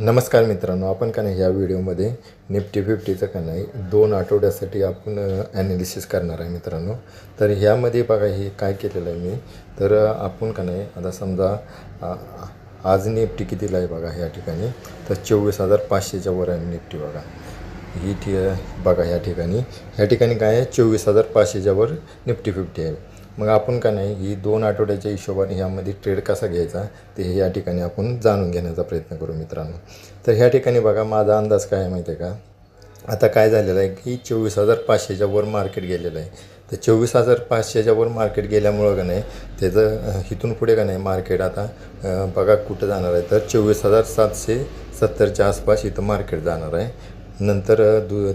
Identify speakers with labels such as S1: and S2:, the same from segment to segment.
S1: नमस्कार मित्रांनो, आपण का नाही या व्हिडिओमध्ये निफ्टी 50चं का नाही 2 आठवड्यासाठी आपण ॲनालिसिस करणार आहे मित्रांनो. तर ह्यामध्ये बघा हे काय केलेलं आहे मी. तर आपण का नाही आता समजा आज निफ्टी कितीला आहे बघा ह्या ठिकाणी. तर 24,500च्या वर आहे निफ्टी बघा. बघा ह्या ठिकाणी काय आहे 24,500च्या वर निफ्टी 50 आहे. मग आपण का नाही ही 2 आठवड्याच्या हिशोबाने ह्यामध्ये ट्रेड कसा घ्यायचा ते या ठिकाणी आपण जाणून घेण्याचा प्रयत्न करू मित्रांनो. तर ह्या ठिकाणी बघा माझा अंदाज काय आहे माहिती आहे का. आता काय झालेलं आहे की 24,500च्या वर मार्केट गेलेलं आहे. तर 24,500च्या वर मार्केट गेल्यामुळं का नाही त्याचं इथून पुढे का नाही मार्केट आता बघा कुठं जाणार आहे. तर 24,770च्या आसपास इथं मार्केट जाणार आहे. नंतर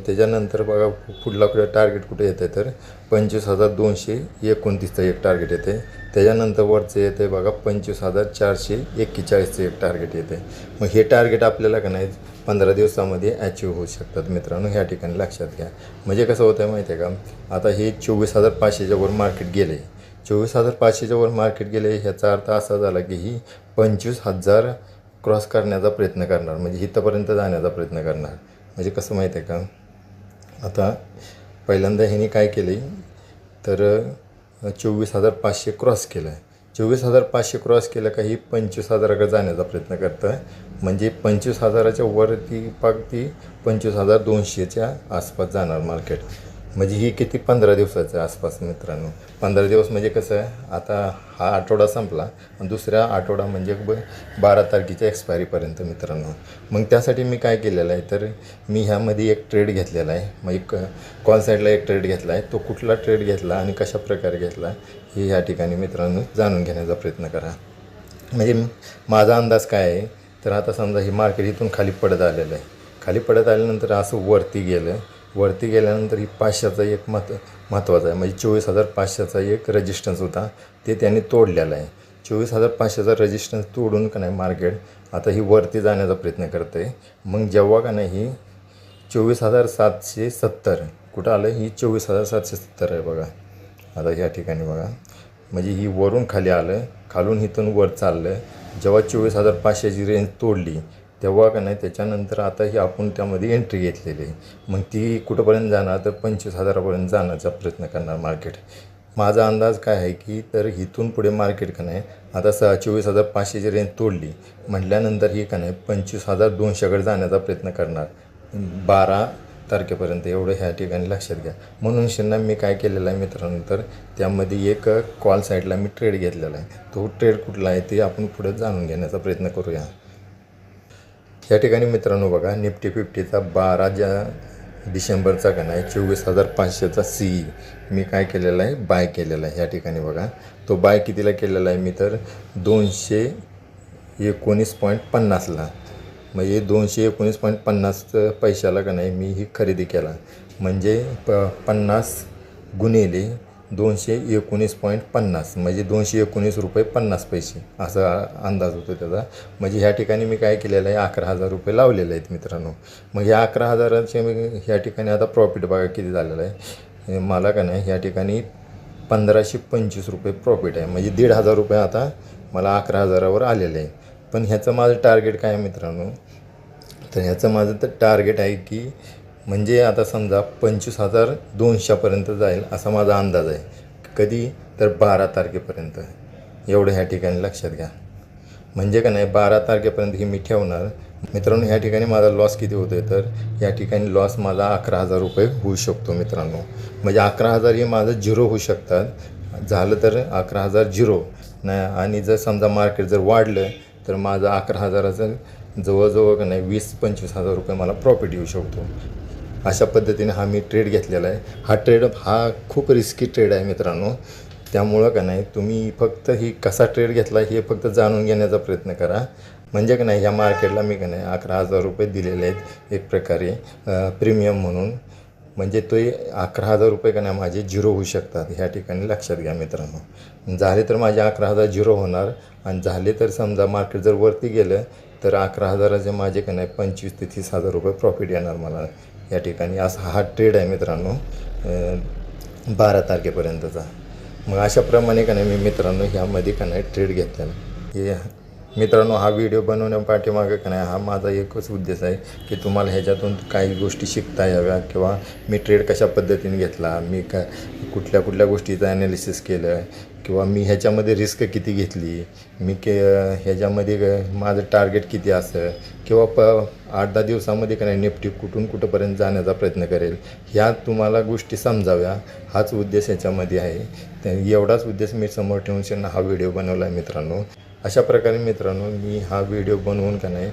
S1: त्याच्यानंतर बघा पुढला टार्गेट कुठे येतं तर 25,229चं एक टार्गेट येते. त्याच्यानंतर वरचं येते बघा 25,441चं एक टार्गेट येते. मग हे टार्गेट आपल्याला का नाही 15 दिवसामध्ये ॲचिव्ह होऊ शकतात मित्रांनो. ह्या ठिकाणी लक्षात घ्या. म्हणजे कसं होतं माहिती आहे का, आता हे 24,500च्या वर मार्केट गेले. 24,500च्या वर मार्केट गेले ह्याचा अर्थ असा झाला की ही 25,000 क्रॉस करण्याचा प्रयत्न करणार, म्हणजे इथंपर्यंत जाण्याचा प्रयत्न करणार. म्हणजे कसं माहीत आहे का, आता पहिल्यांदा ह्याने काय केले तर 24,500 क्रॉस केलं आहे. 24,500 क्रॉस केलं का ही 25,000कडे जाण्याचा प्रयत्न करतं आहे. म्हणजे 25,000च्या वरती पाक ती 25,200च्या आसपास जाणार मार्केट. म्हणजे ही किती 15 दिवसाच्या आसपास मित्रांनो. 15 दिवस म्हणजे कसं आहे, आता हा आठवडा संपला आणि दुसरा आठवडा म्हणजे 12 तारखेच्या एक्सपायरीपर्यंत मित्रांनो. मग त्यासाठी मी काय केलेलं आहे तर मी ह्यामध्ये एक ट्रेड घेतलेला आहे. मग एक कॉल साईडला एक ट्रेड घेतला आहे. तो कुठला ट्रेड घेतला आणि कशा प्रकारे घेतला हे ह्या ठिकाणी मित्रांनो जाणून घेण्याचा प्रयत्न करा. म्हणजे माझा अंदाज काय आहे तर आता समजा हे मार्केट इथून खाली पडत आलेलं आहे. खाली पडत आल्यानंतर असं वरती गेलं. वरती गेल्यानंतर ही 500चा एक महत्त्वाचा आहे. म्हणजे 24,500चा एक रेजिस्टन्स होता ते त्यांनी तोडलेला आहे. 24,500चा रेजिस्टन्स तोडून का नाही मार्केट आता ही वरती जाण्याचा प्रयत्न करते आहे. मग जेव्हा का नाही ही 24,770 कुठं आलं, ही 24,770 आहे बघा. आता ह्या ठिकाणी बघा म्हणजे ही वरून खाली आलं, खालून इथून वर चाललं. जेव्हा 24,500ची रेंज तोडली तेव्हा का नाही त्याच्यानंतर आता ही आपण त्यामध्ये एंट्री घेतलेली आहे. मग ती कुठंपर्यंत जाणार तर 25,000पर्यंत जाण्याचा प्रयत्न करणार मार्केट. माझा अंदाज काय आहे की तर इथून पुढे मार्केट का नाही आता 24,500ची रेंज तोडली म्हटल्यानंतर ही का नाही 25,200कडे जाण्याचा प्रयत्न करणार 12 तारखेपर्यंत. एवढं ह्या ठिकाणी लक्षात घ्या. म्हणून शिन्ना मी काय केलेलं आहे मित्रांनो तर त्यामध्ये एक कॉल साईडला मी ट्रेड घेतलेला आहे. तो ट्रेड कुठला आहे ते आपण पुढे जाणून घेण्याचा प्रयत्न करूया. या ठिकाणी मित्रांनो बघा निफ्टी 50चा 12 डिसेंबरचा का नाही 24,500चा सी मी काय केलेला आहे बाय केलेला आहे. ह्या ठिकाणी बघा तो बाय कितीला केलेला आहे मी तर 219.50ला. म्हणजे 219.50 पैशाला का नाही मी ही खरेदी केला. म्हणजे 50 गुणिले 219.50 म्हणजे 219 रुपये 50 पैसे असा अंदाज होतो त्याचा. म्हणजे ह्या ठिकाणी मी काय केलेलं आहे 11,000 रुपये लावलेले आहेत मित्रांनो. मग ह्या 11,000चे मी ह्या ठिकाणी आता प्रॉफिट बघा किती झालेलं आहे. मला का नाही ह्या ठिकाणी 1,525 रुपये प्रॉफिट आहे. म्हणजे 1,500 रुपये आता मला 11,000वर आलेले आहे. पण ह्याचं माझं टार्गेट काय आहे मित्रांनो तर ह्याचं माझं तर टार्गेट आहे की म्हणजे आता समजा 25,200पर्यंत जाईल असा माझा अंदाज आहे. कधी तर 12 तारखेपर्यंत. एवढं ह्या ठिकाणी लक्षात घ्या. म्हणजे का नाही 12 तारखेपर्यंत ही मी ठेवणार मित्रांनो. ह्या ठिकाणी माझा लॉस किती होतो आहे तर या ठिकाणी लॉस माझा 11,000 रुपये होऊ शकतो मित्रांनो. म्हणजे 11,000 हे माझं झिरो होऊ शकतात. झालं तर 11,000 झिरो नाही. आणि जर समजा मार्केट जर वाढलं तर माझं 11,000चं जवळजवळ का नाही 20-25,000 रुपये मला प्रॉफिट येऊ शकतो. अशा पद्धतीने हा मी ट्रेड घेतलेला आहे. हा ट्रेड हा खूप रिस्की ट्रेड आहे मित्रांनो. त्यामुळं का नाही तुम्ही फक्त ही कसा ट्रेड घेतला हे फक्त जाणून घेण्याचा प्रयत्न करा. म्हणजे का नाही ह्या मार्केटला मी का नाही 11,000 रुपये दिलेले आहेत एक प्रकारे प्रीमियम म्हणून. म्हणजे तो 11,000 रुपये का नाही माझे झिरो होऊ शकतात. ह्या ठिकाणी लक्षात घ्या मित्रांनो. झाले तर माझे 11,000 झिरो होणार आणि झाले तर समजा मार्केट जर वरती गेलं तर 11,000चे माझे का नाही 25,000 ते 30,000 रुपये प्रॉफिट येणार मला या ठिकाणी. असा हा ट्रेड आहे मित्रांनो 12 तारखेपर्यंतचा. मग अशाप्रमाणे का नाही मी मित्रांनो ह्यामध्ये का नाही ट्रेड घेतलेला. हे मित्रांनो, हा व्हिडिओ बनवण्यापाठीमागे का नाही, हा माझा एकच उद्देश आहे की तुम्हाला ह्याच्यातून काही गोष्टी शिकता याव्या, किंवा मी ट्रेड कशा पद्धतीने घेतला, मी कुठल्या कुठल्या गोष्टीचं ॲनालिसिस केलं, किंवा मी ह्याच्यामध्ये रिस्क किती घेतली, मी ह्याच्यामध्ये माझं टार्गेट किती असं, किंवा 8-10 दिवसामध्ये का नाही निफ्टी कुठून कुठंपर्यंत जाण्याचा प्रयत्न करेल, ह्या तुम्हाला गोष्टी समजाव्या, हाच उद्देश ह्याच्यामध्ये आहे. तर एवढाच उद्देश मी समोर ठेवून हा व्हिडिओ बनवला आहे मित्रांनो. अशा प्रकारे मित्रांनो, मी हा व्हिडिओ बनवून का नाही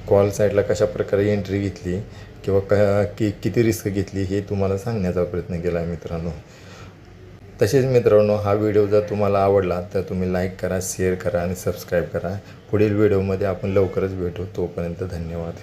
S1: कॉल साईडला कशा प्रकारे एंट्री घेतली, किंवा किती रिस्क घेतली, हे तुम्हाला सांगण्याचा प्रयत्न केला आहे मित्रांनो. तसेच मित्रांनो, हा व्हिडिओ जर तुम्हाला आवडला तर तुम्ही लाईक करा, शेअर करा आणि सबस्क्राईब करा. पुढील व्हिडिओमध्ये आपण लवकरच भेटू. तोपर्यंत धन्यवाद.